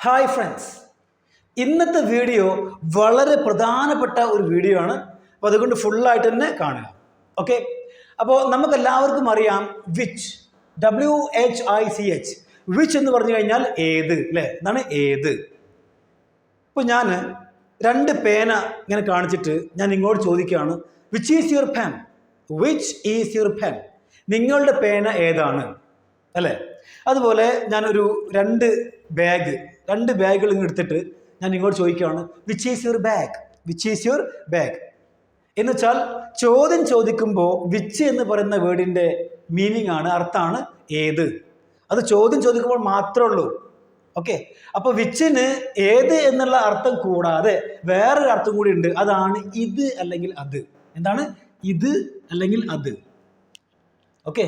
Hi friends, ഇന്നത്തെ video വളരെ പ്രധാനപ്പെട്ട ഒരു വീഡിയോ ആണ്. അപ്പോൾ അതുകൊണ്ട് ഫുള്ളായിട്ട് തന്നെ കാണുക. ഓക്കെ, അപ്പോൾ നമുക്കെല്ലാവർക്കും അറിയാം WHICH വിച്ച് എന്ന് പറഞ്ഞു കഴിഞ്ഞാൽ ഏത്, അല്ലേ? എന്താണ് ഏത്? ഇപ്പോൾ ഞാൻ രണ്ട് പേന ഇങ്ങനെ കാണിച്ചിട്ട് ഞാൻ നിങ്ങളോട് ചോദിക്കുകയാണ്, which is your pen? Which is your pen? നിങ്ങളുടെ പേന ഏതാണ്, അല്ലേ? അതുപോലെ ഞാനൊരു രണ്ട് ബാഗുകൾ ഇങ്ങനെ എടുത്തിട്ട് ഞാൻ നിങ്ങളോട് ചോദിക്കുകയാണ്, which is your bag? Which is your bag എന്ന് വെച്ചാൽ ചോദ്യം ചോദിക്കുമ്പോൾ വിച്ച് എന്ന് പറയുന്ന വേർഡിൻ്റെ മീനിങ് ആണ്, അർത്ഥമാണ് ഏത്. അത് ചോദ്യം ചോദിക്കുമ്പോൾ മാത്രമേ ഉള്ളൂ. ഓക്കെ, അപ്പോൾ വിച്ചിന് ഏത് എന്നുള്ള അർത്ഥം കൂടാതെ വേറൊരു അർത്ഥം കൂടി ഉണ്ട്. അതാണ് ഇത് അല്ലെങ്കിൽ അത്. എന്താണ് ഇത് അല്ലെങ്കിൽ അത്? ഓക്കെ,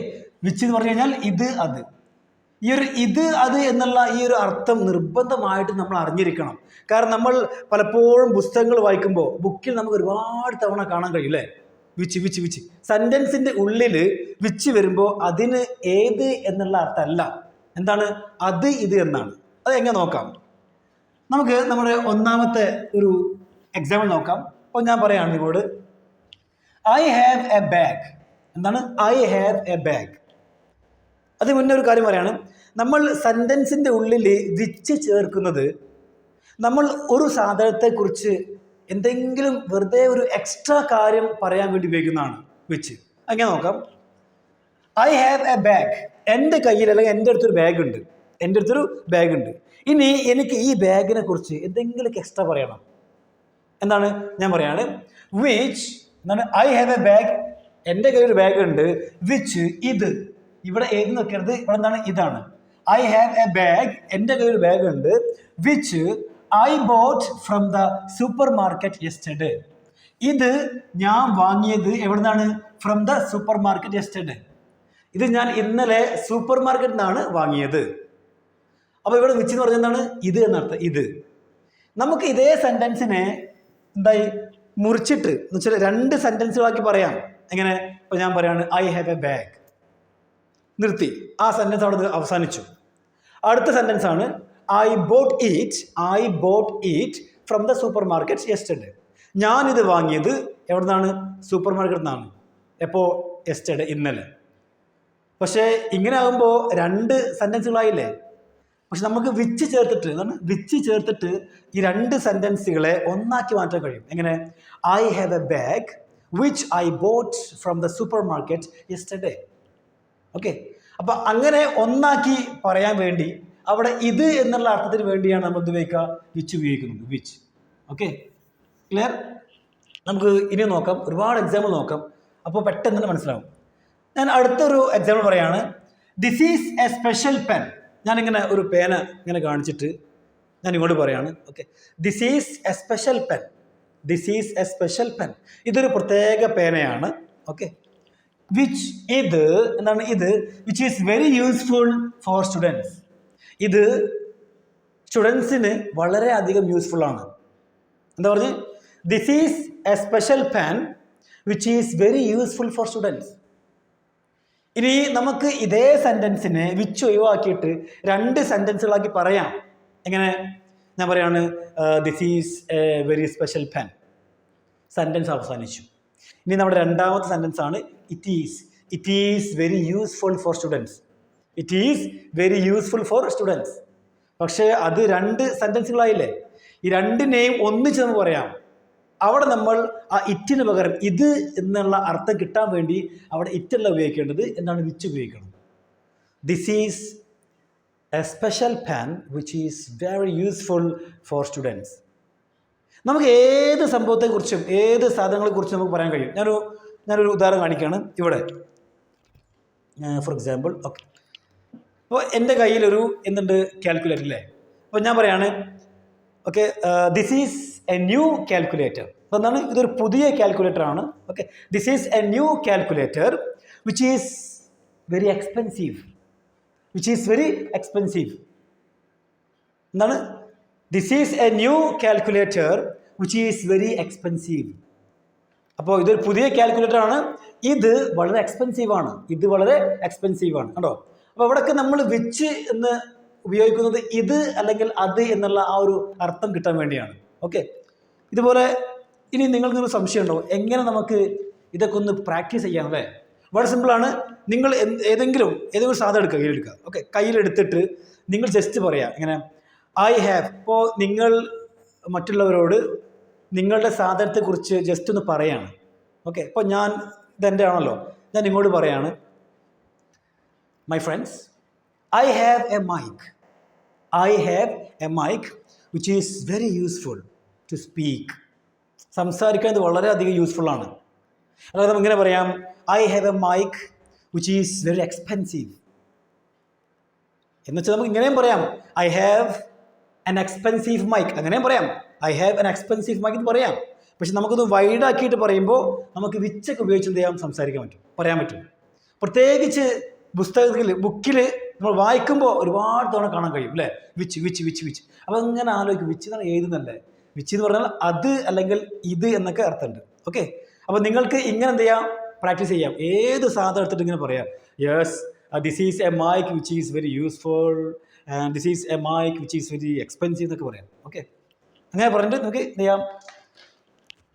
വിച്ച് എന്ന് പറഞ്ഞു കഴിഞ്ഞാൽ ഇത് അത്. ഈ ഒരു ഇത് അത് എന്നുള്ള ഈ ഒരു അർത്ഥം നിർബന്ധമായിട്ട് നമ്മൾ അറിഞ്ഞിരിക്കണം. കാരണം നമ്മൾ പലപ്പോഴും പുസ്തകങ്ങൾ വായിക്കുമ്പോൾ ബുക്കിൽ നമുക്ക് ഒരുപാട് തവണ കാണാൻ കഴിയും, അല്ലേ? വിച്ച് വിച്ച് വിച്ച് സെന്റൻസിന്റെ ഉള്ളിൽ വിച്ച് വരുമ്പോൾ അതിന് ഏത് എന്നുള്ള അർത്ഥമല്ല, എന്താണ് അത് ഇത് എന്നാണ്. അത് എങ്ങനെ നോക്കാം? നമുക്ക് നമ്മുടെ ഒന്നാമത്തെ ഒരു എക്സാമ്പിൾ നോക്കാം. അപ്പോൾ ഞാൻ പറയാണ് നിങ്ങളോട്, ഐ ഹാവ് എ ബാഗ്. എന്താണ് ഐ ഹാവ് എ ബാഗ്? അത് മുന്നേ ഒരു കാര്യം പറയാണ്, നമ്മൾ സെൻറ്റൻസിൻ്റെ ഉള്ളിൽ വിച്ച് ചേർക്കുന്നത് നമ്മൾ ഒരു സാധനത്തെക്കുറിച്ച് എന്തെങ്കിലും വെറുതെ ഒരു എക്സ്ട്രാ കാര്യം പറയാൻ വേണ്ടി ഉപയോഗിക്കുന്നതാണ് വിച്ച്. അങ്ങനെ നോക്കാം. I have A bag. എൻ്റെ കയ്യിൽ അല്ലെങ്കിൽ എൻ്റെ അടുത്തൊരു ബാഗ് ഉണ്ട്. ഇനി എനിക്ക് ഈ ബാഗിനെ കുറിച്ച് എന്തെങ്കിലും എക്സ്ട്രാ പറയണം. എന്താണ് ഞാൻ പറയാണ്, വിച്ച് എന്താണ് ഐ ഹാവ് എ ബാഗ്. എൻ്റെ കയ്യിൽ ഒരു ബാഗ് ഉണ്ട്. വിച്ച് ഇത്. ഇവിടെ ഏത് നോക്കരുത്, ഇവിടെ എന്താണ് ഇതാണ്. I have A bag. എൻ്റെ കയ്യിൽ ഒരു ബാഗ് ഉണ്ട്. Which I boat from the super market yesterday. ഇത് ഞാൻ വാങ്ങിയത് എവിടെ നിന്നാണ്? From the super market yesterday. ഇത് ഞാൻ ഇന്നലെ സൂപ്പർ മാർക്കറ്റിൽ നിന്നാണ് വാങ്ങിയത്. അപ്പോൾ ഇവിടെ വിച്ച് എന്ന് പറഞ്ഞാൽ എന്താണ്? ഇത് എന്നർത്ഥം. ഇത് നമുക്ക് ഇതേ സെന്റൻസിനെ എന്തായി മുറിച്ചിട്ട് എന്ന് വെച്ചാൽ രണ്ട് സെന്റൻസുകളാക്കി പറയാം. എങ്ങനെ? ഇപ്പോൾ ഞാൻ പറയാണ് ഐ ഹാവ് എ ബാഗ്, നിർത്തി. ആ സെന്റൻസ് അവിടെ അവസാനിച്ചു. അടുത്ത സെന്റൻസ് ആണ് I boat eat from the super market yesterday. ഞാനിത് വാങ്ങിയത് എവിടെ നിന്നാണ്? സൂപ്പർ മാർക്കറ്റിൽ നിന്നാണ്. എപ്പോൾ? യെസ്റ്റർഡേ, ഇന്നലെ. പക്ഷേ ഇങ്ങനെ ആകുമ്പോൾ രണ്ട് സെന്റൻസുകളായില്ലേ? പക്ഷെ നമുക്ക് വിച്ച് ചേർത്തിട്ട് ഈ രണ്ട് സെന്റൻസുകളെ ഒന്നാക്കി മാറ്റാൻ കഴിയും. എങ്ങനെ? I have A bag which I boat from the super market yesterday. Okay, അപ്പൊ അങ്ങനെ ഒന്നാക്കി പറയാൻ വേണ്ടി അവിടെ ഇത് എന്നുള്ള അർത്ഥത്തിന് വേണ്ടിയാണ് നമ്മൾ ഇത് ഉപയോഗിക്കുക, വിച്ച് ഉപയോഗിക്കുന്നത്. വിച്ച്. Okay, clear? നമുക്ക് ഇനി നോക്കാം, ഒരുപാട് എക്സാമ്പിൾ നോക്കാം. അപ്പോൾ പെട്ടെന്ന് തന്നെ മനസ്സിലാവും. ഞാൻ അടുത്തൊരു എക്സാമ്പിൾ പറയാണ്, this is A special pen. ഞാനിങ്ങനെ ഒരു പേന ഇങ്ങനെ കാണിച്ചിട്ട് ഞാൻ ഇങ്ങോട്ട് പറയാണ്, okay, this is A special pen. This is A special pen. ഇതൊരു പ്രത്യേക പേനയാണ്. ഓക്കെ, വിച്ച് ഇത് എന്താണ്? ഇത് which is very useful for students. ഇത് സ്റ്റുഡൻസിന് വളരെയധികം യൂസ്ഫുൾ ആണ്. എന്താ പറഞ്ഞ്? This is A special pen which is very useful for students. ഇനി നമുക്ക് ഇതേ സെന്റൻസിനെ വിച്ച് ഒഴിവാക്കിയിട്ട് രണ്ട് സെന്റൻസുകളാക്കി പറയാം. എങ്ങനെ? ഞാൻ പറയാണ് this is A very special pen. Sentence അവസാനിച്ചു. ഇനി നമ്മുടെ രണ്ടാമത്തെ സെന്റൻസ് ആണ് it is very useful for students. It is very useful for students. പക്ഷേ അത് രണ്ട് സെന്റൻസുകളായില്ലേ? ഈ രണ്ടിനെയും ഒന്നിച്ച് നമുക്ക് പറയാം. അവിടെ നമ്മൾ ആ ഇറ്റിന് പകരം ഇത് എന്നുള്ള അർത്ഥം കിട്ടാൻ വേണ്ടി അവിടെ ഇറ്റല്ല ഉപയോഗിക്കേണ്ടത്, എന്താണ്? വിച്ച് ഉപയോഗിക്കണം. This is A special pen which is very useful for students. നമുക്ക് ഏത് സംഭവത്തെക്കുറിച്ചും ഏത് സാധനങ്ങളെക്കുറിച്ചും നമുക്ക് പറയാൻ കഴിയും. ഞാനൊരു ഉദാഹരണം കാണിക്കുകയാണ് ഇവിടെ. ഫോർ എക്സാമ്പിൾ, ഓക്കെ, അപ്പോൾ എൻ്റെ കയ്യിലൊരു എന്തുണ്ട്? കാൽക്കുലേറ്റർ, അല്ലേ? അപ്പോൾ ഞാൻ പറയാണ്, okay, this is a new calculator. അപ്പോൾ എന്താണ്? ഇതൊരു പുതിയ കാൽക്കുലേറ്റർ ആണ്. Okay, this is a new calculator which is very expensive. എന്താണ്? This is a new calculator which is very expensive. അപ്പോൾ ഇതൊരു പുതിയ കാൽക്കുലേറ്റർ ആണ്. ഇത് വളരെ എക്സ്പെൻസീവ് ആണ്. കണ്ടോ? അപ്പോൾ ഇവിടെയൊക്കെ നമ്മൾ വിച്ച് എന്ന് ഉപയോഗിക്കുന്നത് ഇത് അല്ലെങ്കിൽ അത് എന്നുള്ള ആ ഒരു അർത്ഥം കിട്ടാൻ വേണ്ടിയാണ്. ഓക്കെ, ഇതുപോലെ ഇനി നിങ്ങൾക്കൊരു സംശയം ഉണ്ടോ എങ്ങനെ നമുക്ക് ഇതൊക്കെ ഒന്ന് പ്രാക്ടീസ് ചെയ്യാം അല്ലേ? വളരെ സിമ്പിളാണ്. നിങ്ങൾ ഏതെങ്കിലും സാധനം എടുക്കുക, കയ്യിലെടുക്കുക. ഓക്കെ, കയ്യിലെടുത്തിട്ട് നിങ്ങൾ ജസ്റ്റ് പറയാം ഇങ്ങനെ ഐ ഹാവ്. ഇപ്പോൾ നിങ്ങൾ മറ്റുള്ളവരോട് നിങ്ങളുടെ സാധനത്തെക്കുറിച്ച് ജസ്റ്റ് ഒന്ന് പറയാണ്. ഓക്കെ, ഇപ്പോൾ ഇതെൻ്റെ ആണല്ലോ, ഞാൻ ഇങ്ങോട്ട് പറയാണ് my friends, I have a mic. I have a mic which is very useful to speak. സംസാരിക്കാൻ ഇത് വളരെയധികം യൂസ്ഫുള്ളാണ്. അതായത് നമുക്ക് ഇങ്ങനെ പറയാം I have a mic which is very expensive എന്ന് വെച്ചാൽ നമുക്ക് ഇങ്ങനെയും പറയാം I have an expensive mic, അങ്ങനെയും പറയാം I have an expensive mic എന്ന് പറയാം. പക്ഷെ നമുക്കത് വൈഡാക്കിയിട്ട് പറയുമ്പോൾ നമുക്ക് വിച്ചൊക്കെ ഉപയോഗിച്ച് എന്ത് ചെയ്യാം, സംസാരിക്കാൻ പറ്റും, പറയാൻ പറ്റും. പ്രത്യേകിച്ച് പുസ്തകത്തിൽ ബുക്കിൽ നമ്മൾ വായിക്കുമ്പോൾ ഒരുപാട് തവണ കാണാൻ കഴിയും അല്ലേ, വിച്ച് വിച്ച് വിച്ച് വിച്ച്. അപ്പോൾ ഇങ്ങനെ ആലോചിക്കും വിച്ച് എന്ന് പറഞ്ഞാൽ ഏതെന്നല്ലേ, വിച്ച് എന്ന് പറഞ്ഞാൽ അത് അല്ലെങ്കിൽ ഇത് എന്നൊക്കെ അർത്ഥമുണ്ട്. ഓക്കെ, അപ്പോൾ നിങ്ങൾക്ക് ഇങ്ങനെ എന്ത് ചെയ്യാം, പ്രാക്ടീസ് ചെയ്യാം. ഏത് സാധനം എടുത്തിട്ട് ഇങ്ങനെ പറയാം yes this is a mic which is very useful and this is a mic which is very expensive എന്നൊക്കെ പറയാം. ഓക്കെ, അങ്ങനെ പറഞ്ഞിട്ട് നമുക്ക് എന്ത് ചെയ്യാം,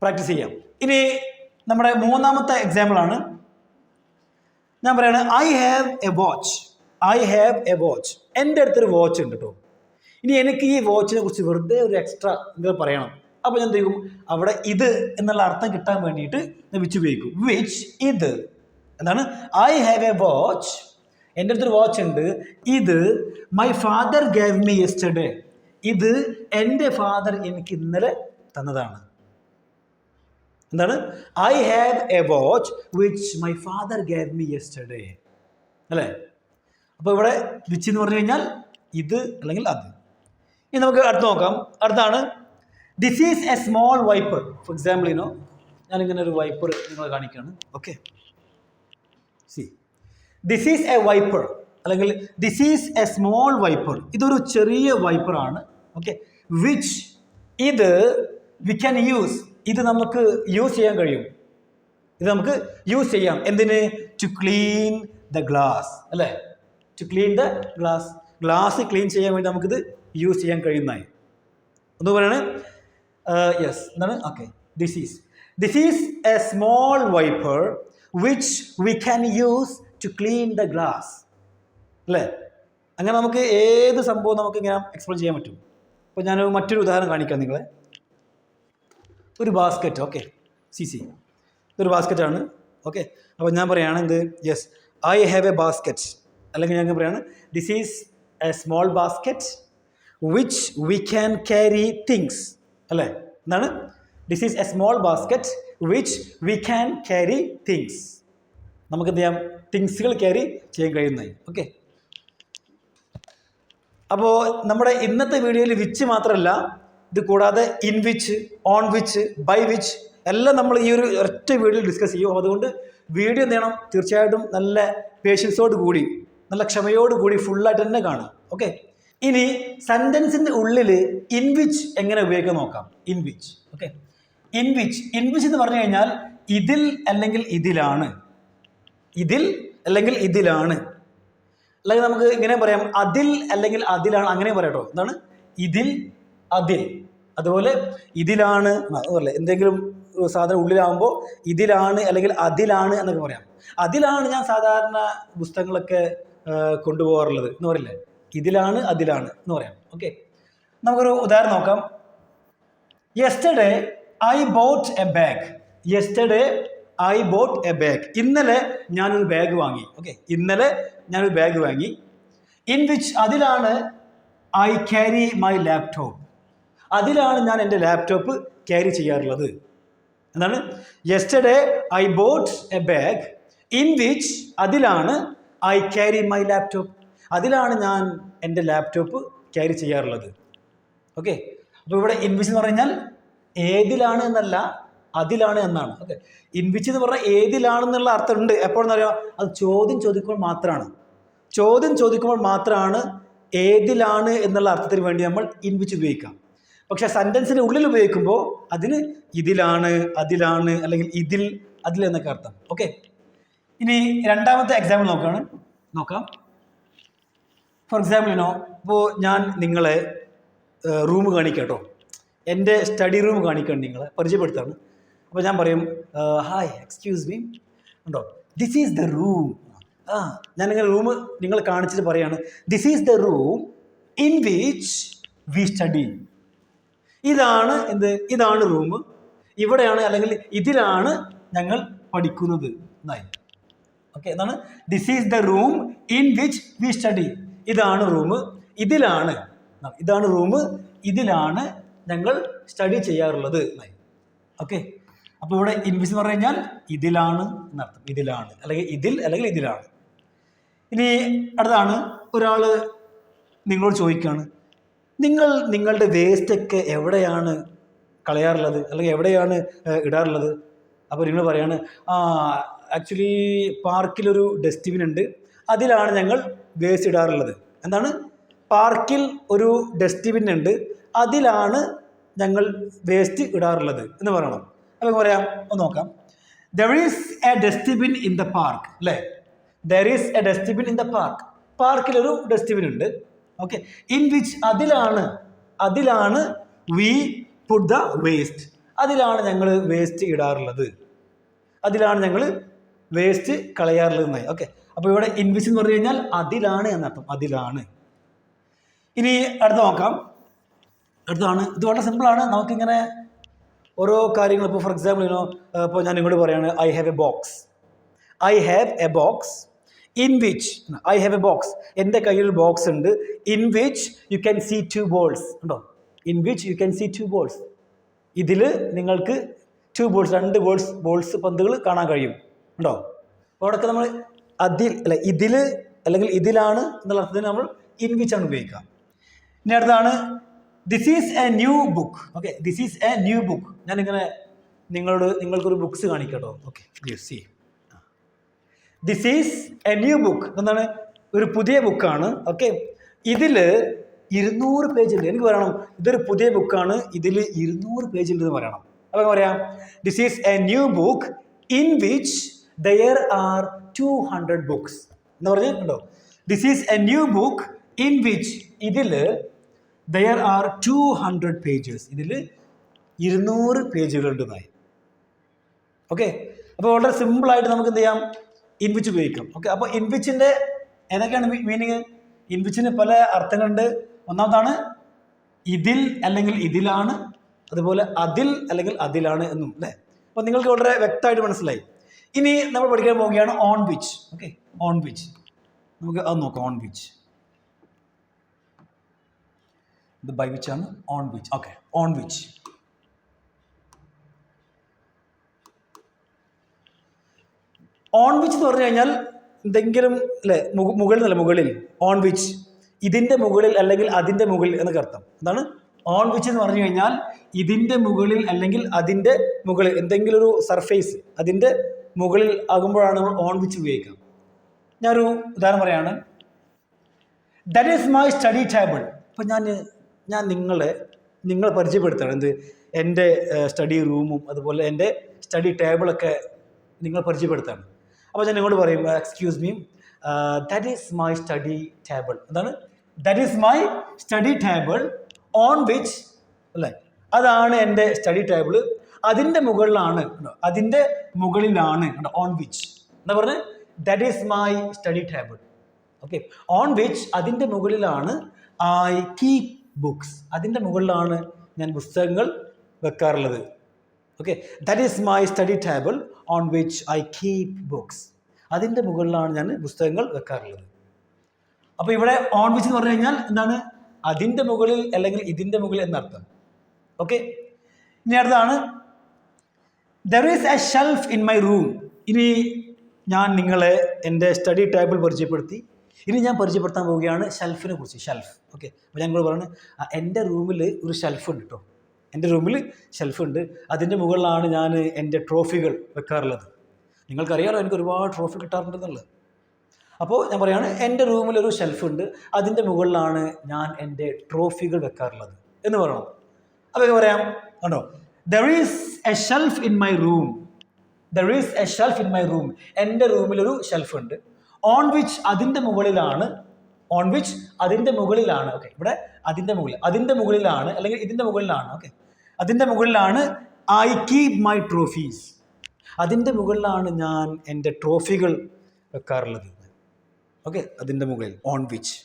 പ്രാക്ടീസ് ചെയ്യാം. ഇനി നമ്മുടെ മൂന്നാമത്തെ എക്സാമ്പിളാണ്. ഞാൻ പറയാണ് I have A watch. I have A watch. എൻ്റെ അടുത്തൊരു വാച്ച് ഉണ്ട് കേട്ടോ. ഇനി എനിക്ക് ഈ വാച്ചിനെ കുറിച്ച് വെറുതെ ഒരു എക്സ്ട്രാ നിങ്ങൾ പറയണം. അപ്പോൾ ഞാൻ എന്ത് ചെയ്യും, അവിടെ ഇത് എന്നുള്ള അർത്ഥം കിട്ടാൻ വേണ്ടിയിട്ട് ഞാൻ വിച്ച് ഉപയോഗിക്കും. വിച്ച് ഇത് എന്താണ്, ഐ ഹാവ് എ വാച്ച്. എൻ്റെ അടുത്തൊരു വാച്ച് ഉണ്ട്. ഇത് my father gave me yesterday. ഇത് എൻ്റെ ഫാദർ എനിക്ക് ഇന്നലെ തന്നതാണ്. എന്താണ്, I have A watch which my father gave me yesterday അല്ലേ. അപ്പോൾ ഇവിടെ വിച്ച് എന്ന് പറഞ്ഞു കഴിഞ്ഞാൽ ഇത് അല്ലെങ്കിൽ അത്. ഇനി നമുക്ക് അടുത്ത് നോക്കാം. അടുത്താണ് this is a small wiper. For example ഞാനിങ്ങനെ ഒരു വൈപ്പർ നിങ്ങളെ കാണിക്കുകയാണ്. Okay, see this is a wiper അല്ലെങ്കിൽ this is a small wiper. ഇതൊരു ചെറിയ വൈപ്പറാണ്. ഓക്കെ, വിച്ച് ഇത് വി ക്യാൻ യൂസ്. ഇത് നമുക്ക് യൂസ് ചെയ്യാൻ കഴിയും. ഇത് നമുക്ക് യൂസ് ചെയ്യാം എന്തിന്, ടു ക്ലീൻ ദ ഗ്ലാസ് അല്ലേ, to clean the glass. Glass clean ചെയ്യാൻ വേണ്ടി നമുക്കിത് യൂസ് ചെയ്യാൻ കഴിയുന്നതായി ഒന്ന് പറയാണ്. യെസ് എന്താണ്, okay, this is a small wiper which we can use to clean the glass അല്ലേ. അങ്ങനെ നമുക്ക് ഏത് സംഭവം നമുക്ക് ഇങ്ങനെ എക്സ്പ്ലെയിൻ ചെയ്യാൻ പറ്റും. അപ്പോൾ ഞാൻ മറ്റൊരു ഉദാഹരണം കാണിക്കാം നിങ്ങളെ. ഒരു ബാസ്ക്കറ്റ്. ഓക്കെ, ഇതൊരു ബാസ്ക്കറ്റാണ്. ഓക്കെ, അപ്പോൾ ഞാൻ പറയുകയാണ് എന്ത്, yes I have A basket. അല്ലെങ്കിൽ ഞാൻ പറയാണ് this is a small basket which we can carry things അല്ലേ. എന്താണ്, this is a small basket which we can carry things. നമുക്ക് എന്ത് ചെയ്യാം, തിങ്സുകൾ ക്യാരി ചെയ്യാൻ കഴിയുന്നതായി. ഓക്കെ, അപ്പോൾ നമ്മുടെ ഇന്നത്തെ വീഡിയോയിൽ വിച്ച് മാത്രമല്ല, ഇത് കൂടാതെ in which, on which, by which എല്ലാം നമ്മൾ ഈ ഒരു ഒറ്റ വീഡിയോയിൽ ഡിസ്കസ് ചെയ്യും. അതുകൊണ്ട് വീഡിയോ എന്ത് ചെയ്യണം, തീർച്ചയായിട്ടും നല്ല പേഷ്യൻസോട് കൂടി നല്ല ക്ഷമയോട് കൂടി ഫുള്ളായിട്ട് തന്നെ കാണുക. ഓക്കെ, ഇനി സെൻറ്റൻസിൻ്റെ ഉള്ളിൽ ഇൻ വിച്ച് എങ്ങനെ ഉപയോഗിക്കാൻ നോക്കാം. In which. Okay, in which എന്ന് പറഞ്ഞു കഴിഞ്ഞാൽ ഇതിൽ അല്ലെങ്കിൽ ഇതിലാണ്, ഇതിൽ അല്ലെങ്കിൽ ഇതിലാണ്. അല്ലെങ്കിൽ നമുക്ക് ഇങ്ങനെ പറയാം അതിൽ അല്ലെങ്കിൽ അതിലാണ്, അങ്ങനെ പറയാം കേട്ടോ. എന്താണ്, ഇതിൽ അതിൽ. അതുപോലെ ഇതിലാണ്, അതുപോലെ എന്തെങ്കിലും സാധനം ഉള്ളിലാകുമ്പോൾ ഇതിലാണ് അല്ലെങ്കിൽ അതിലാണ് എന്നൊക്കെ പറയാം. അതിലാണ് ഞാൻ സാധാരണ പുസ്തകങ്ങളൊക്കെ കൊണ്ടുപോകാറുള്ളത് എന്ന് പറയില്ലേ, ഇതിലാണ് അതിലാണ് എന്ന് പറയാം. ഓക്കെ, നമുക്കൊരു ഉദാഹരണം നോക്കാം. Yesterday I boat A bag. Yesterday I boat A bag. ഇന്നലെ ഞാനൊരു ബാഗ് വാങ്ങി. ഓക്കെ, ഇന്നലെ ഞാനൊരു ബാഗ് വാങ്ങി. ഇൻ വിച്ച് അതിലാണ് ഐ ക്യാരി മൈ ലാപ്ടോപ്പ്. അതിലാണ് ഞാൻ എൻ്റെ ലാപ്ടോപ്പ് ക്യാരി ചെയ്യാറുള്ളത്. എന്താണ്, yesterday I boat A bag in which അതിലാണ് ഐ ക്യാരി മൈ ലാപ്ടോപ്പ്. അതിലാണ് ഞാൻ എൻ്റെ ലാപ്ടോപ്പ് ക്യാരി ചെയ്യാറുള്ളത്. ഓക്കെ, അപ്പോൾ ഇവിടെ ഇൻ വിച്ച് എന്ന് പറഞ്ഞാൽ ഏതിലാണ് എന്നല്ല, അതിലാണ് എന്നാണ്. ഓക്കെ, ഇൻ വിച്ച് എന്ന് പറഞ്ഞാൽ ഏതിലാണെന്നുള്ള അർത്ഥമുണ്ട്. എപ്പോഴെന്ന് അറിയാം, അത് ചോദ്യം ചോദിക്കുമ്പോൾ മാത്രമാണ്. ചോദ്യം ചോദിക്കുമ്പോൾ മാത്രമാണ് ഏതിലാണ് എന്നുള്ള അർത്ഥത്തിന് വേണ്ടി നമ്മൾ ഇൻ വിച്ച് ഉപയോഗിക്കാം. പക്ഷെ സെൻറ്റൻസിൻ്റെ ഉള്ളിൽ ഉപയോഗിക്കുമ്പോൾ അതിന് ഇതിലാണ്, അതിലാണ് അല്ലെങ്കിൽ ഇതിൽ, അതിൽ എന്നൊക്കെ അർത്ഥം. ഓക്കെ, ഇനി രണ്ടാമത്തെ എക്സാമ്പിൾ നോക്കാം. ഫോർ എക്സാമ്പിൾ ഇപ്പോൾ ഞാൻ നിങ്ങളെ റൂം കാണിക്കാം കേട്ടോ, എൻ്റെ സ്റ്റഡി റൂം കാണിക്കാൻ നിങ്ങളെ പരിചയപ്പെടുത്താണ്. അപ്പോൾ ഞാൻ പറയും ഹായ് എക്സ്ക്യൂസ് മീ ഉണ്ടോ, ദിസ് ഈസ് ദ റൂം. ഞാനിങ്ങനെ റൂം നിങ്ങൾ കാണിച്ചിട്ട് പറയാണ്, this is the room in which we study. ഇതാണ് ഇതാണ് റൂം, ഇവിടെയാണ് അല്ലെങ്കിൽ ഇതിലാണ് ഞങ്ങൾ പഠിക്കുന്നത് എന്നായി. ഓക്കെ, എന്താണ് this is the room in which we study. ഇതാണ് റൂം, ഇതാണ് റൂം, ഇതിലാണ് ഞങ്ങൾ സ്റ്റഡി ചെയ്യാറുള്ളത് എന്നായി. ഓക്കെ, അപ്പോൾ ഇവിടെ ഇൻ വിച്ച് എന്ന് പറഞ്ഞു കഴിഞ്ഞാൽ ഇതിലാണ് എന്നർത്ഥം, ഇതിലാണ് അല്ലെങ്കിൽ ഇതിലാണ്. ഇനി അടുത്താണ്, ഒരാൾ നിങ്ങളോട് ചോദിക്കുകയാണ്, നിങ്ങളുടെ വേസ്റ്റൊക്കെ എവിടെയാണ് കളയാറുള്ളത് അല്ലെങ്കിൽ എവിടെയാണ് ഇടാറുള്ളത്? അപ്പോൾ നിങ്ങൾ പറയാണ് ആക്ച്വലി പാർക്കിലൊരു ഡസ്റ്റ്ബിൻ ഉണ്ട്, അതിലാണ് ഞങ്ങൾ വേസ്റ്റ് ഇടാറുള്ളത്. എന്താണ്? പാർക്കിൽ ഒരു ഡസ്റ്റ്ബിൻ ഉണ്ട്, അതിലാണ് ഞങ്ങൾ വേസ്റ്റ് ഇടാറുള്ളത് എന്ന് പറയണം. അപ്പോൾ പറയാം, ഒന്ന് നോക്കാം. There is a dustbin in the park, അല്ലേ? There is a dustbin in the park. പാർക്കിലൊരു ഡസ്റ്റ്ബിൻ ഉണ്ട്. ഓക്കെ, ഇൻ വിച്ച് അതിലാണ് വി പുട്ട് ദ വേസ്റ്റ്. അതിലാണ് ഞങ്ങൾ വേസ്റ്റ് ഇടാറുള്ളത്, അതിലാണ് ഞങ്ങൾ വേസ്റ്റ് കളയാറുള്ളത് എന്നായി. ഓക്കെ, അപ്പോൾ ഇവിടെ ഇൻ വിച്ച് എന്ന് പറഞ്ഞു കഴിഞ്ഞാൽ അതിലാണ് എന്നർത്ഥം, അതിലാണ്. ഇനി അടുത്ത നോക്കാം. അടുത്താണ്, ഇത് വളരെ സിമ്പിളാണ്. നമുക്കിങ്ങനെ ഓരോ കാര്യങ്ങൾ, ഇപ്പോൾ ഫോർ എക്സാമ്പിൾ ഇപ്പോൾ ഞാൻ നിങ്ങളോട് പറയാണ് I have a box in which എൻ്റെ കയ്യിൽ ബോക്സ് ഉണ്ട്. In which you can see 2 balls ഉണ്ടോ? In which you can see 2 balls. ഇതിൽ നിങ്ങൾക്ക് 2 balls 2 balls പന്തുകൾ കാണാൻ കഴിയും ഉണ്ടോ? അവിടെയൊക്കെ നമ്മൾ ഇതിൽ അല്ലെങ്കിൽ ഇതിലാണ് എന്നുള്ള അർത്ഥത്തിന് നമ്മൾ ഇൻ വിച്ച് ആണ് ഉപയോഗിക്കുക. ഇനി അടുത്താണ്, this is a new book. Okay, this is a new book. ഞാനിങ്ങനെ നിങ്ങൾക്കൊരു ബുക്സ് കാണിക്കട്ടോ. Okay, see, this is a new book. എന്താണ്? ഒരു പുതിയ ബുക്കാണ്. ഓക്കെ, ഇതിൽ 200 പേജ് ഉണ്ട്. എനിക്ക് പറയണം ഇതൊരു പുതിയ ബുക്കാണ്, ഇതിൽ 200 പേജ് ഉണ്ട് എന്ന് പറയണം. അപ്പോൾ പറയാം, this is a new book in which there are 200 books എന്ന് പറഞ്ഞിട്ടുണ്ടോ? This is a new book in which ഇതിൽ ദെയർ ആർ 200 pages. ഇതിൽ 200 പേജുകളുണ്ടെന്നായി. ഓക്കെ, അപ്പോൾ വളരെ സിമ്പിളായിട്ട് നമുക്ക് എന്ത് ചെയ്യാം? ഇൻ വിച്ച് ഉപയോഗിക്കാം. ഓക്കെ, അപ്പോൾ ഇൻ വിച്ചിൻ്റെ ഏതൊക്കെയാണ് മീനിങ്? ഇൻ വിച്ചിന് പല അർത്ഥങ്ങളുണ്ട്. ഒന്നാമതാണ് ഇതിൽ അല്ലെങ്കിൽ ഇതിലാണ്, അതുപോലെ അതിൽ അല്ലെങ്കിൽ അതിലാണ് എന്നും, അല്ലേ? അപ്പോൾ നിങ്ങൾക്ക് വളരെ വ്യക്തമായിട്ട് മനസ്സിലായി. ഇനി നമ്മൾ പഠിക്കാൻ പോവുകയാണ് on which. Okay, on which നമുക്ക് അത് നോക്കാം. ഓൺ വിച്ച്, ഇത് ബൈ വിച്ച് ആണ്, on which. Okay, on which. On which എന്ന് പറഞ്ഞു കഴിഞ്ഞാൽ എന്തെങ്കിലും, അല്ലേ, മുകളിൽ ഓൺ വിച്ച്, ഇതിൻ്റെ മുകളിൽ അല്ലെങ്കിൽ അതിൻ്റെ മുകളിൽ എന്നൊക്കെ അർത്ഥം. എന്താണ് ഓൺ വിച്ച് എന്ന് പറഞ്ഞു കഴിഞ്ഞാൽ? ഇതിൻ്റെ മുകളിൽ അല്ലെങ്കിൽ അതിൻ്റെ മുകളിൽ എന്തെങ്കിലും ഒരു സർഫേസ് അതിൻ്റെ മുകളിൽ ആകുമ്പോഴാണ് നമ്മൾ ഓൺ വിച്ച് ഉപയോഗിക്കുക. ഞാനൊരു ഉദാഹരണം പറയാണ്, that is my study table. അപ്പോൾ ഞാൻ നിങ്ങളെ പരിചയപ്പെടുത്തുകയാണ്. എൻ്റെ സ്റ്റഡി റൂമും അതുപോലെ എൻ്റെ സ്റ്റഡി ടേബിളൊക്കെ നിങ്ങൾ പരിചയപ്പെടുത്താണ്. അപ്പോൾ ഞാൻ നിങ്ങളോട് പറയും, excuse me, that is my study table. എന്താണ്? That is my study table on which, അല്ലേ? അതാണ് എൻ്റെ സ്റ്റഡി ടേബിൾ, അതിൻ്റെ മുകളിലാണ് ഓൺ വിച്ച് എന്താ പറഞ്ഞത്? That is my study table. Okay, on which അതിൻ്റെ മുകളിലാണ് ഐ കീപ് ബുക്സ്, അതിൻ്റെ മുകളിലാണ് ഞാൻ പുസ്തകങ്ങൾ വെക്കാറുള്ളത്. Okay, that is my study table on which I keep books, അതിൻ്റെ മുകളിലാണ് ഞാൻ പുസ്തകങ്ങൾ വെക്കാറുള്ളത്. അപ്പോൾ ഇവിടെ ഓൺ വിച്ച് എന്ന് പറഞ്ഞു കഴിഞ്ഞാൽ എന്താണ്? അതിൻ്റെ മുകളിൽ അല്ലെങ്കിൽ ഇതിൻ്റെ മുകളിൽ എന്നർത്ഥം. ഓക്കെ, ഇനി അടുത്താണ്, there is A shelf in my room. ഇനി ഞാൻ നിങ്ങളെ എൻ്റെ സ്റ്റഡി ടേബിൾ പരിചയപ്പെടുത്തി. ഇനി ഞാൻ പരിചയപ്പെടുത്താൻ പോവുകയാണ് ഷെൽഫിനെ കുറിച്ച്. ഷെൽഫ്. ഓക്കെ, അപ്പോൾ ഞാൻ നിങ്ങളോട് പറയുന്നത് എൻ്റെ റൂമിൽ ഒരു ഷെൽഫ് ഉണ്ട് കേട്ടോ. എൻ്റെ റൂമിൽ ഷെൽഫ് ഉണ്ട്, അതിൻ്റെ മുകളിലാണ് ഞാൻ എൻ്റെ ട്രോഫികൾ വെക്കാറുള്ളത്. നിങ്ങൾക്കറിയാമല്ലോ എനിക്ക് ഒരുപാട് ട്രോഫി കിട്ടാറുണ്ടെന്നുള്ളത്. അപ്പോൾ ഞാൻ പറയുകയാണ്, എൻ്റെ റൂമിലൊരു ഷെൽഫ് ഉണ്ട്, അതിൻ്റെ മുകളിലാണ് ഞാൻ എൻ്റെ ട്രോഫികൾ വെക്കാറുള്ളത് എന്ന് പറയണം. അപ്പോൾ പറയാം, കണ്ടോ, there is A shelf in my room. There is A shelf in my room. എൻ്റെ റൂമിലൊരു ഷെൽഫ് ഉണ്ട്. ഓൺ വിച്ച് അതിൻ്റെ മുകളിലാണ് ഓൺ വിച്ച് അതിൻ്റെ മുകളിലാണ്. ഓക്കെ, ഇവിടെ അതിൻ്റെ മുകളിലാണ് അല്ലെങ്കിൽ ഇതിൻ്റെ മുകളിലാണ്. ഓക്കെ, അതിൻ്റെ മുകളിലാണ് ഐ കീപ് മൈ ട്രോഫീസ്. അതിൻ്റെ മുകളിലാണ് ഞാൻ എൻ്റെ ട്രോഫികൾ വെക്കാറുള്ളത്. ഓക്കെ, അതിൻ്റെ മുകളിൽ ഓൺ വിച്ച്.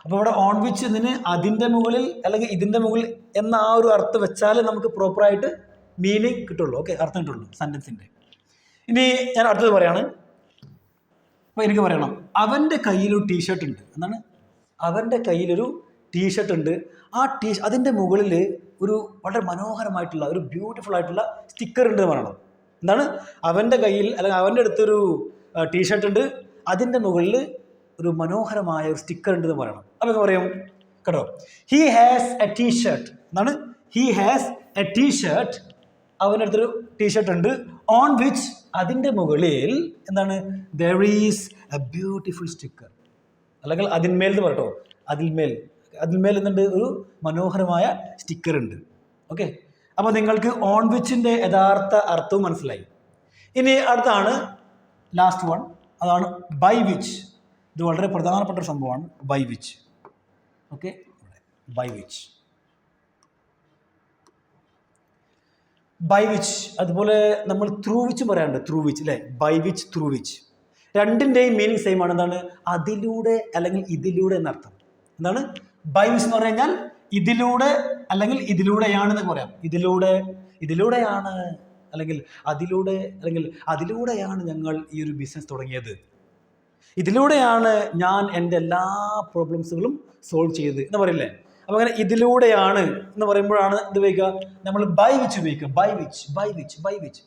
അപ്പോൾ ഇവിടെ ഓൺ വിച്ച് ഇതിന് അതിൻ്റെ മുകളിൽ അല്ലെങ്കിൽ ഇതിൻ്റെ മുകളിൽ എന്ന ആ ഒരു അർത്ഥം വെച്ചാൽ നമുക്ക് പ്രോപ്പറായിട്ട് മീനിങ് കിട്ടുള്ളൂ. ഓക്കെ, അർത്ഥം കിട്ടുള്ളൂ സെൻറ്റൻസിൻ്റെ. ഇനി ഞാൻ അടുത്തത് പറയാണ്. അപ്പോൾ എനിക്ക് പറയണം, അവൻ്റെ കയ്യിലൊരു ടീഷർട്ട് ഉണ്ട്. എന്താണ്? അവൻ്റെ കയ്യിലൊരു ടീഷർട്ട് ഉണ്ട്. ആ അതിൻ്റെ മുകളിൽ ഒരു വളരെ മനോഹരമായിട്ടുള്ള ഒരു ബ്യൂട്ടിഫുൾ ആയിട്ടുള്ള സ്റ്റിക്കർ ഉണ്ട് എന്ന് പറയണം. എന്താണ്? അവൻ്റെ കയ്യിൽ അല്ലെങ്കിൽ അവൻ്റെ അടുത്തൊരു ടീഷർട്ട് ഉണ്ട്, അതിൻ്റെ മുകളിൽ ഒരു മനോഹരമായ ഒരു സ്റ്റിക്കർ ഉണ്ട് എന്ന് പറയണം. അപ്പോൾ എന്താ പറയും കേട്ടോ? He has a T shirt. എന്താണ്? He has a T shirt. അവൻ്റെ അടുത്തൊരു ടീഷർട്ട് ഉണ്ട്. ഓൺ വിച്ച് അതിൻ്റെ മുകളിൽ എന്താണ്? There is a beautiful sticker. അല്ലെങ്കിൽ അതിന്മേൽ എന്ന് പറയട്ടോ, അതിന്മേൽ എന്തുണ്ട്? ഒരു മനോഹരമായ സ്റ്റിക്കർ ഉണ്ട്. ഓക്കെ, അപ്പോൾ നിങ്ങൾക്ക് ഓൺ വിച്ചിൻ്റെ യഥാർത്ഥ അർത്ഥവും മനസ്സിലായി. ഇനി അടുത്താണ് ലാസ്റ്റ് വൺ, അതാണ് ബൈ വിച്ച്. ഇത് വളരെ പ്രധാനപ്പെട്ട ഒരു സംഭവമാണ്, by which. Okay, by which, by which. അതുപോലെ നമ്മൾ ത്രൂ വിച്ച് പറയാറുണ്ട്, ത്രൂ വിച്ച് അല്ലേ? ബൈ വിച്ച്, ത്രൂ വിച്ച്, രണ്ടിൻ്റെയും മീനിങ് സെയിം ആണ്. എന്താണ്? അതിലൂടെ അല്ലെങ്കിൽ ഇതിലൂടെ എന്നർത്ഥം. എന്താണ്? ബൈ വിച്ച് എന്ന് പറഞ്ഞു കഴിഞ്ഞാൽ ഇതിലൂടെ അല്ലെങ്കിൽ ഇതിലൂടെയാണെന്നൊക്കെ പറയാം. ഇതിലൂടെയാണ് അല്ലെങ്കിൽ അതിലൂടെയാണ് ഞങ്ങൾ ഈ ഒരു ബിസിനസ് തുടങ്ങിയത്. ഇതിലൂടെയാണ് ഞാൻ എൻ്റെ എല്ലാ പ്രോബ്ലംസുകളും സോൾവ് ചെയ്തത് എന്ന് പറയില്ലേ? അപ്പോൾ അങ്ങനെ ഇതിലൂടെയാണ് എന്ന് പറയുമ്പോഴാണ് ഇത് ഉപയോഗിക്കുക, നമ്മൾ ബൈ വിച്ച് ഉപയോഗിക്കുക. ബൈ വിച്ച്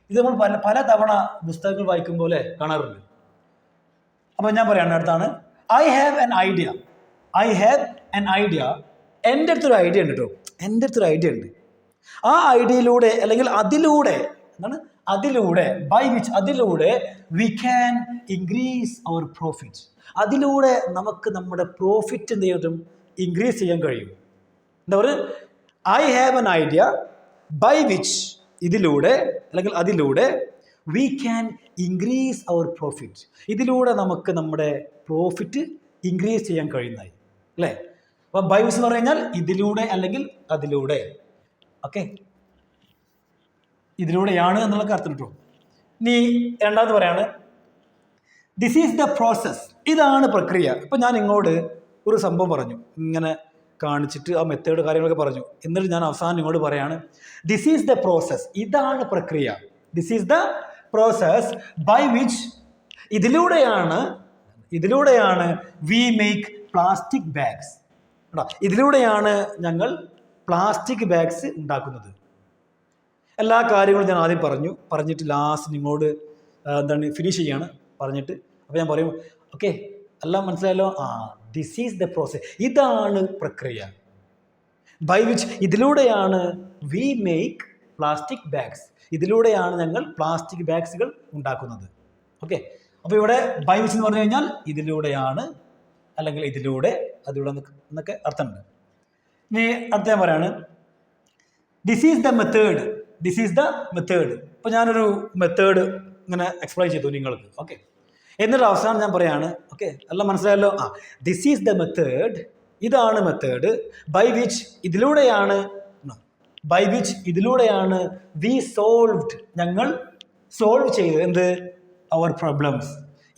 ഇത് നമ്മൾ പല തവണ പുസ്തകങ്ങൾ വായിക്കും പോലെ കാണാറുണ്ട്. അപ്പോൾ ഞാൻ പറയാണ്, അടുത്താണ് ഐ ഹാവ് എൻ ഐഡിയ. എൻ്റെ അടുത്തൊരു ഐഡിയ ഉണ്ട് കേട്ടോ. എൻ്റെ അടുത്തൊരു ഐഡിയ ഉണ്ട്. ആ ഐഡിയയിലൂടെ അല്ലെങ്കിൽ അതിലൂടെ എന്താണ്? ബൈ വിച്ച് അതിലൂടെ we can increase our profit. അതിലൂടെ നമുക്ക് നമ്മുടെ പ്രോഫിറ്റ് എന്ത് ചെയ്യും? ഇൻക്രീസ് ചെയ്യാൻ കഴിയും. എന്താ പറയുക? I have an idea by which ഇതിലൂടെ അല്ലെങ്കിൽ അതിലൂടെ we can increase our profit. ഇതിലൂടെ നമുക്ക് നമ്മുടെ പ്രോഫിറ്റ് ഇൻക്രീസ് ചെയ്യാൻ കഴിയുന്നതായി അല്ലേ? അപ്പോൾ ബൈ വിച്ച് എന്ന് പറഞ്ഞു കഴിഞ്ഞാൽ ഇതിലൂടെ അല്ലെങ്കിൽ അതിലൂടെ. ഓക്കെ, ഇതിലൂടെയാണ് എന്നുള്ള അർത്ഥം കിട്ടും. ഇനി രണ്ടാമത് പറയാണ്, ദിസ് ഈസ് ദ പ്രോസസ്. ഇതാണ് പ്രക്രിയ. ഇപ്പം ഞാൻ ഇങ്ങോട്ട് ഒരു സംഭവം പറഞ്ഞു, ഇങ്ങനെ കാണിച്ചിട്ട് ആ മെത്തേഡ് കാര്യങ്ങളൊക്കെ പറഞ്ഞു. എന്നിട്ട് ഞാൻ അവസാനം ഇങ്ങോട്ട് പറയാണ്, ദിസ് ഈസ് ദ പ്രോസസ്. ഇതാണ് പ്രക്രിയ. This is the process by which ഇതിലൂടെയാണ് വി മേക്ക് പ്ലാസ്റ്റിക് ബാഗ്സ്. ഇതിലൂടെയാണ് ഞങ്ങൾ പ്ലാസ്റ്റിക് ബാഗ്സ് ഉണ്ടാക്കുന്നത്. എല്ലാ കാര്യങ്ങളും ഞാൻ ആദ്യം പറഞ്ഞിട്ട് ലാസ്റ്റ് നിങ്ങളോട് എന്താണ് ഫിനിഷ് ചെയ്യാണ് പറഞ്ഞിട്ട്. അപ്പോൾ ഞാൻ പറയും, ഓക്കെ എല്ലാം മനസ്സിലായല്ലോ? This is the process. ഇതാണ് പ്രക്രിയ. ബൈ വിച്ച് ഇതിലൂടെയാണ് വി മേക്ക് പ്ലാസ്റ്റിക് ബാഗ്സ്. ഇതിലൂടെയാണ് ഞങ്ങൾ പ്ലാസ്റ്റിക് ബാഗ്സുകൾ ഉണ്ടാക്കുന്നത്. ഓക്കെ, അപ്പോൾ ഇവിടെ ബൈ വിച്ച് എന്ന് പറഞ്ഞു കഴിഞ്ഞാൽ ഇതിലൂടെയാണ് അല്ലെങ്കിൽ അതിലൂടെ എന്നൊക്കെ അർത്ഥമുണ്ട്. ഇനി അടുത്ത ഞാൻ പറയാണ്, ദിസ് ഈസ് ദ മെത്തേഡ്. ഇപ്പോൾ ഞാനൊരു മെത്തേഡ് ഇങ്ങനെ എക്സ്പ്ലെയിൻ ചെയ്തു നിങ്ങൾക്ക്. ഓക്കെ, എന്നിട്ട് അവസാനം ഞാൻ പറയാണ്, ഓക്കെ എല്ലാം മനസ്സിലായല്ലോ? This is the method. ഇതാണ് മെത്തേഡ്. ബൈ വിച്ച് ഇതിലൂടെയാണ് വി സോൾവ്ഡ്. ഞങ്ങൾ സോൾവ് ചെയ്തത് എന്ത്? Our problems.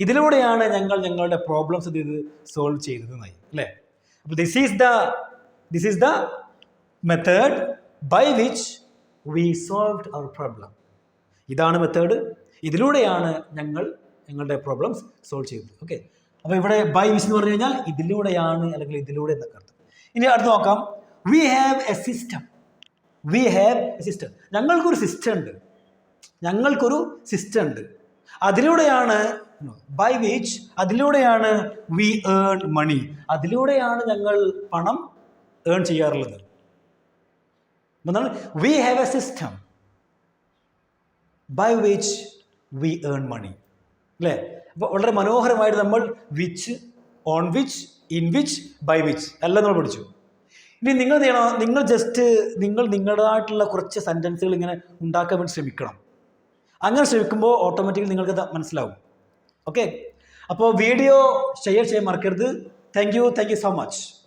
ഇതിലൂടെയാണ് ഞങ്ങൾ ഞങ്ങളുടെ പ്രോബ്ലംസ് ഇത് സോൾവ് ചെയ്തതെന്നായി അല്ലേ? അപ്പോൾ this is the method by which we solved our problem. ഇതാണ് മെത്തേഡ്. ഇതിലൂടെയാണ് ഞങ്ങളുടെ പ്രോബ്ലംസ് സോൾവ് ചെയ്തത്. ഓക്കെ, അപ്പോൾ ഇവിടെ ബൈ വിച്ച് എന്ന് പറഞ്ഞു കഴിഞ്ഞാൽ ഇതിലൂടെയാണ് അല്ലെങ്കിൽ ഇതിലൂടെ എന്നൊക്കെ അർത്ഥം. ഇനി അടുത്ത് നോക്കാം, വി ഹാവ് എ സിസ്റ്റം. ഞങ്ങൾക്കൊരു സിസ്റ്റം ഉണ്ട്. അതിലൂടെയാണ് ബൈ വിച്ച് അതിലൂടെയാണ് വി ഏൺ മണി. അതിലൂടെയാണ് ഞങ്ങൾ പണം ഏൺ ചെയ്യാറുള്ളത്. എന്താണ്? We have a system by which we earn money അല്ലേ? അപ്പോൾ വളരെ മനോഹരമായിട്ട് നമ്മൾ which, on which, in which, by which എല്ലാം നമ്മൾ പഠിച്ചു. ഇനി നിങ്ങൾ ചെയ്യണം, നിങ്ങൾ നിങ്ങളുടേതായിട്ടുള്ള കുറച്ച് സെൻറ്റൻസുകൾ ഇങ്ങനെ ഉണ്ടാക്കാൻ വേണ്ടി ശ്രമിക്കണം. അങ്ങനെ ശ്രമിക്കുമ്പോൾ ഓട്ടോമാറ്റിക്കലി നിങ്ങൾക്ക് മനസ്സിലാവും. ഓക്കെ, അപ്പോൾ വീഡിയോ ഷെയർ ചെയ്യാൻ മറക്കരുത്. Thank you so much.